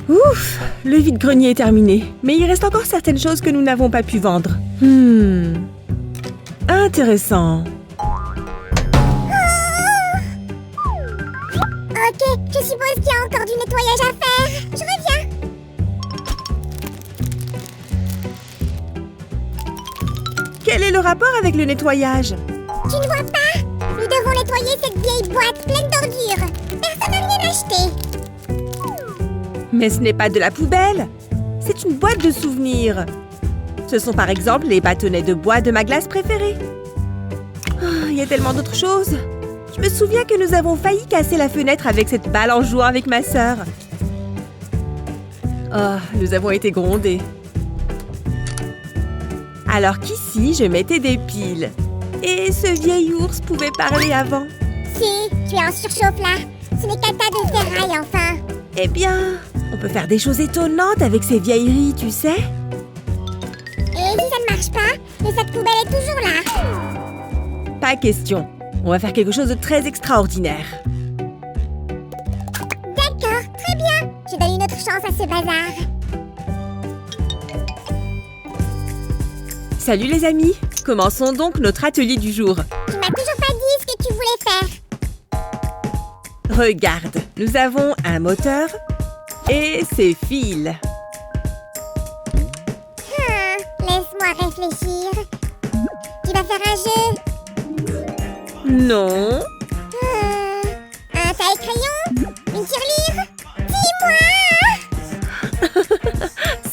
Ouf, le vide-grenier est terminé, mais il reste encore certaines choses que nous n'avons pas pu vendre. Intéressant. Ok, je suppose qu'il y a encore du nettoyage à faire. Je reviens. Quel est le rapport avec le nettoyage? Tu ne vois pas? Nous devons nettoyer cette vieille boîte pleine d'ordures. Personne n'a rien acheté. Mais ce n'est pas de la poubelle. C'est une boîte de souvenirs. Ce sont par exemple les bâtonnets de bois de ma glace préférée. Il y a tellement d'autres choses. Je me souviens que nous avons failli casser la fenêtre avec cette balle en jouant avec ma sœur. Oh, nous avons été grondés. Alors qu'ici, je mettais des piles. Et ce vieil ours pouvait parler avant. Si, tu es en surchauffe là. Ce n'est qu'un tas de ferraille enfin. Eh bien, on peut faire des choses étonnantes avec ces vieilleries, tu sais. Et si ça ne marche pas, le sac poubelle est toujours là. Pas question. On va faire quelque chose de très extraordinaire. D'accord, très bien. Je donne une autre chance à ce bazar. Salut les amis. Commençons donc notre atelier du jour. Tu m'as toujours pas dit ce que tu voulais faire. Regarde, nous avons un moteur et ses fils. Laisse-moi réfléchir. Tu vas faire un jeu? Non. Un taille-crayon? Une tirelire? Dis-moi!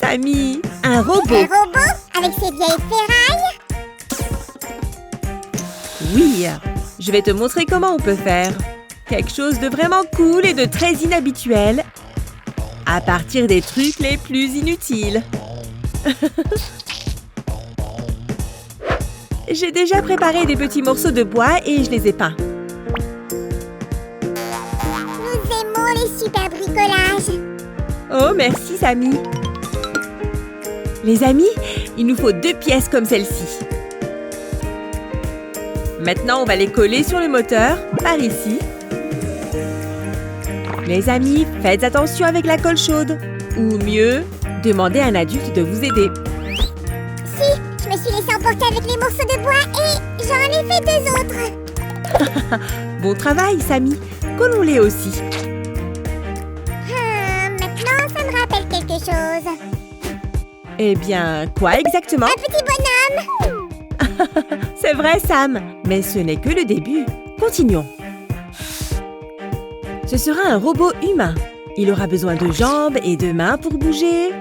Samy, un robot. Un robot? Avec ses vieilles ferrailles? Oui, je vais te montrer comment on peut faire. Quelque chose de vraiment cool et de très inhabituel. À partir des trucs les plus inutiles. J'ai déjà préparé des petits morceaux de bois et je les ai peints. Nous aimons les super bricolages. Oh, merci, Samy. Les amis, il nous faut 2 pièces comme celle-ci. Maintenant, on va les coller sur le moteur, par ici. Les amis, faites attention avec la colle chaude. Ou mieux, demandez à un adulte de vous aider. Si, je me suis laissée emporter avec les morceaux de bois et j'en ai fait 2 autres. Bon travail, Samy. Collons-les aussi. Maintenant, ça me rappelle quelque chose. Eh bien, quoi exactement? Un petit bonhomme. C'est vrai, Sam. Mais ce n'est que le début. Continuons. Ce sera un robot humain. Il aura besoin de jambes et de mains pour bouger.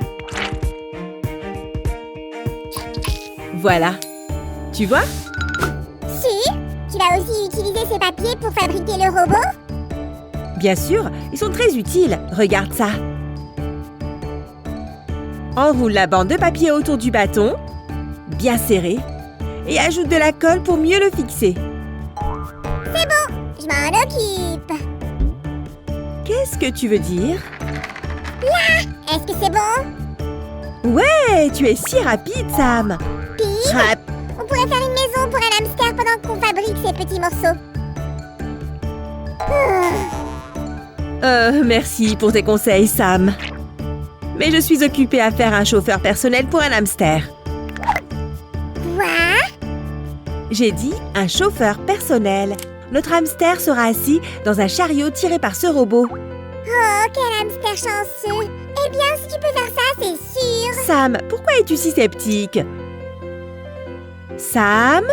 Voilà. Tu vois? Si, tu vas aussi utiliser ces papiers pour fabriquer le robot? Bien sûr, ils sont très utiles. Regarde ça. Enroule la bande de papier autour du bâton, bien serré, et ajoute de la colle pour mieux le fixer. C'est bon, je m'en occupe. Qu'est-ce que tu veux dire? Là, est-ce que c'est bon? Ouais, tu es si rapide, Sam. Pire, on pourrait faire une maison pour un hamster pendant qu'on fabrique ces petits morceaux. Merci pour tes conseils, Sam. Mais je suis occupée à faire un chauffeur personnel pour un hamster. Quoi? J'ai dit un chauffeur personnel. Notre hamster sera assis dans un chariot tiré par ce robot. Oh, quel hamster chanceux! Eh bien, si tu peux faire ça, c'est sûr! Sam, pourquoi es-tu si sceptique? Sam?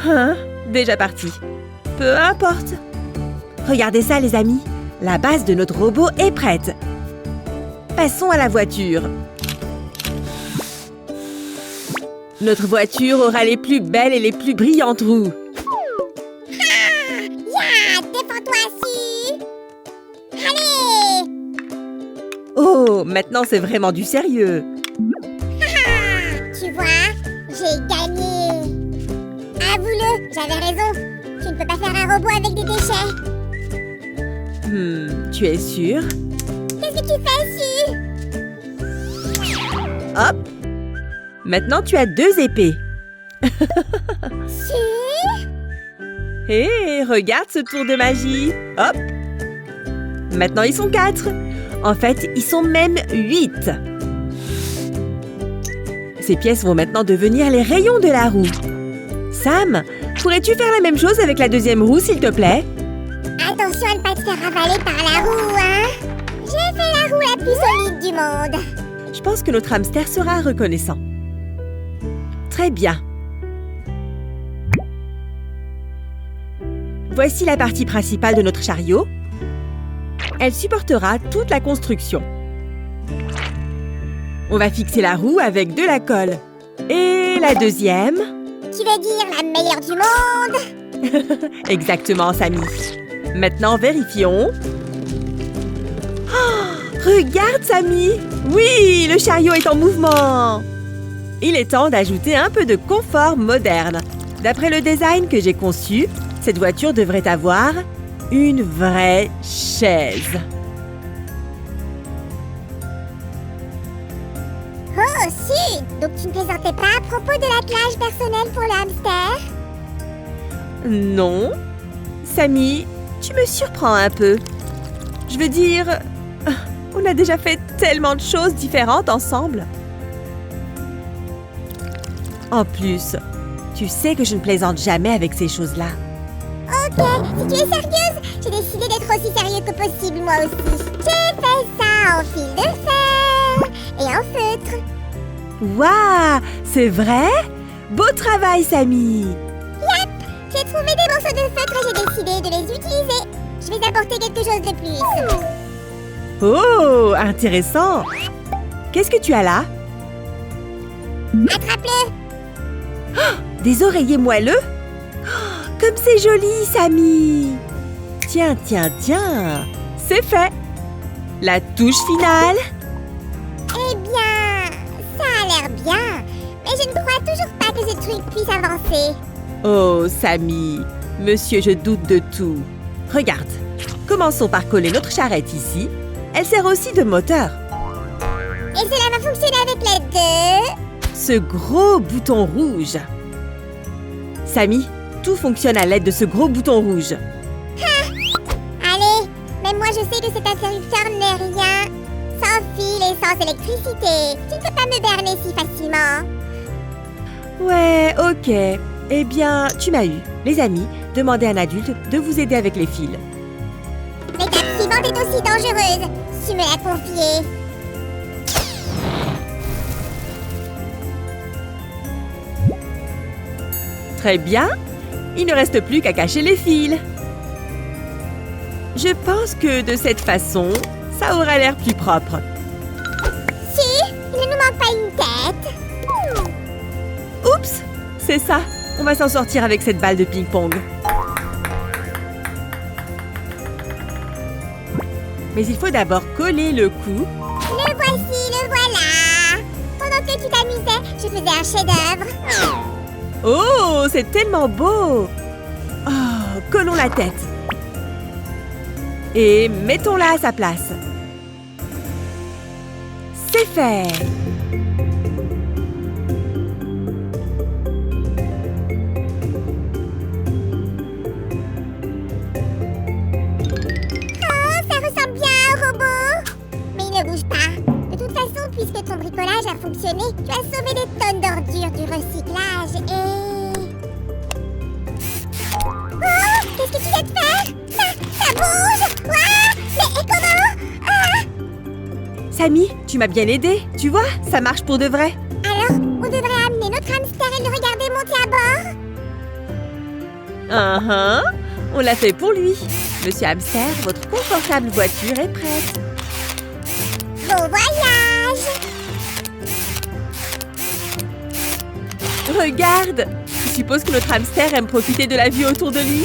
Hein? Déjà parti. Peu importe. Regardez ça, les amis. La base de notre robot est prête. Passons à la voiture. Notre voiture aura les plus belles et les plus brillantes roues. Ya! Défends-toi assis! Allez! Oh, maintenant c'est vraiment du sérieux. Tu vois, j'ai gagné! Avoue-le, j'avais raison. Tu ne peux pas faire un robot avec des déchets. Tu es sûr? Qu'est-ce que tu fais ici? Hop! Maintenant tu as 2 épées. Si? Hé, regarde ce tour de magie. Hop! Maintenant, ils sont 4. En fait, ils sont même 8. Ces pièces vont maintenant devenir les rayons de la roue. Sam, pourrais-tu faire la même chose avec la deuxième roue, s'il te plaît? Attention à ne pas te faire avaler par la roue, hein? J'ai fait la roue la plus solide du monde. Je pense que notre hamster sera reconnaissant. Très bien. Voici la partie principale de notre chariot. Elle supportera toute la construction. On va fixer la roue avec de la colle. Et la deuxième? Tu veux dire la meilleure du monde? Exactement, Sammy. Maintenant, vérifions. Oh, regarde, Sammy! Oui, le chariot est en mouvement! Il est temps d'ajouter un peu de confort moderne. D'après le design que j'ai conçu, cette voiture devrait avoir une vraie chaise. Oh, si! Donc tu ne plaisantais pas à propos de l'attelage personnel pour le hamster? Non. Sammy, tu me surprends un peu. Je veux dire, on a déjà fait tellement de choses différentes ensemble. En plus, tu sais que je ne plaisante jamais avec ces choses-là. Ok, si tu es sérieuse, j'ai décidé d'être aussi sérieux que possible moi aussi. J'ai fait ça en fil de fer et en feutre. Waouh, c'est vrai? Beau travail, Sammy! Yep, j'ai trouvé des morceaux de feutre et j'ai décidé de les utiliser. Je vais apporter quelque chose de plus. Oh, intéressant! Qu'est-ce que tu as là? Attrape-le! Des oreillers moelleux? Oh, comme c'est joli, Sammy! Tiens, tiens, tiens! C'est fait! La touche finale? Eh bien, ça a l'air bien, mais je ne crois toujours pas que ce truc puisse avancer. Oh, Sammy! Monsieur, je doute de tout. Regarde, commençons par coller notre charrette ici. Elle sert aussi de moteur. Et cela va fonctionner avec l'aide de... Ce gros bouton rouge. Sammy, tout fonctionne à l'aide de ce gros bouton rouge. Allez, même moi je sais que cet interrupteur n'est rien. Sans fil et sans électricité. Tu ne peux pas me berner si facilement. Ouais, ok. Eh bien, tu m'as eu. Les amis, demandez à un adulte de vous aider avec les fils. L'étape suivante est aussi dangereuse. Tu me l'as confiée. Très bien. Il ne reste plus qu'à cacher les fils. Je pense que de cette façon, ça aura l'air plus propre. Si, il ne nous manque pas une tête. Oups, c'est ça. On va s'en sortir avec cette balle de ping-pong. Mais il faut d'abord coller le cou. Le voici, le voilà. Pendant que tu t'amusais, je faisais un chef-d'œuvre. Oh, c'est tellement beau! Oh, collons la tête. Et mettons-la à sa place. C'est fait! Oh, ça ressemble bien à un robot. Mais il ne bouge pas. De toute façon, puisque ton bricolage a fonctionné, tu as sauvé des tonnes d'ordures du recyclage et... Oh, qu'est-ce que tu viens de faire? Ça bouge! Ouah! Mais et comment? Ah! Sammy, tu m'as bien aidé. Tu vois, ça marche pour de vrai. Alors, on devrait amener notre hamster et le regarder monter à bord? On l'a fait pour lui. Monsieur Hamster, votre confortable voiture est prête. Bon voyage! Regarde! Je suppose que notre hamster aime profiter de la vue autour de lui.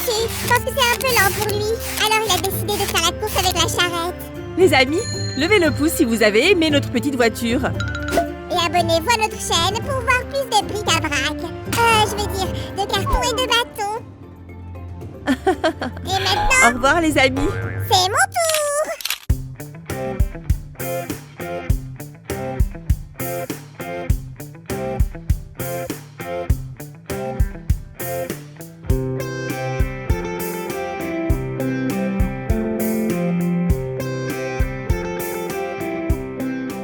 Si, je pense que c'est un peu lent pour lui. Alors il a décidé de faire la course avec la charrette. Les amis, levez le pouce si vous avez aimé notre petite voiture. Et abonnez-vous à notre chaîne pour voir plus de bric-à-brac. Je veux dire, de cartons et de bâtons. Et maintenant, Au revoir les amis. c'est mon tour!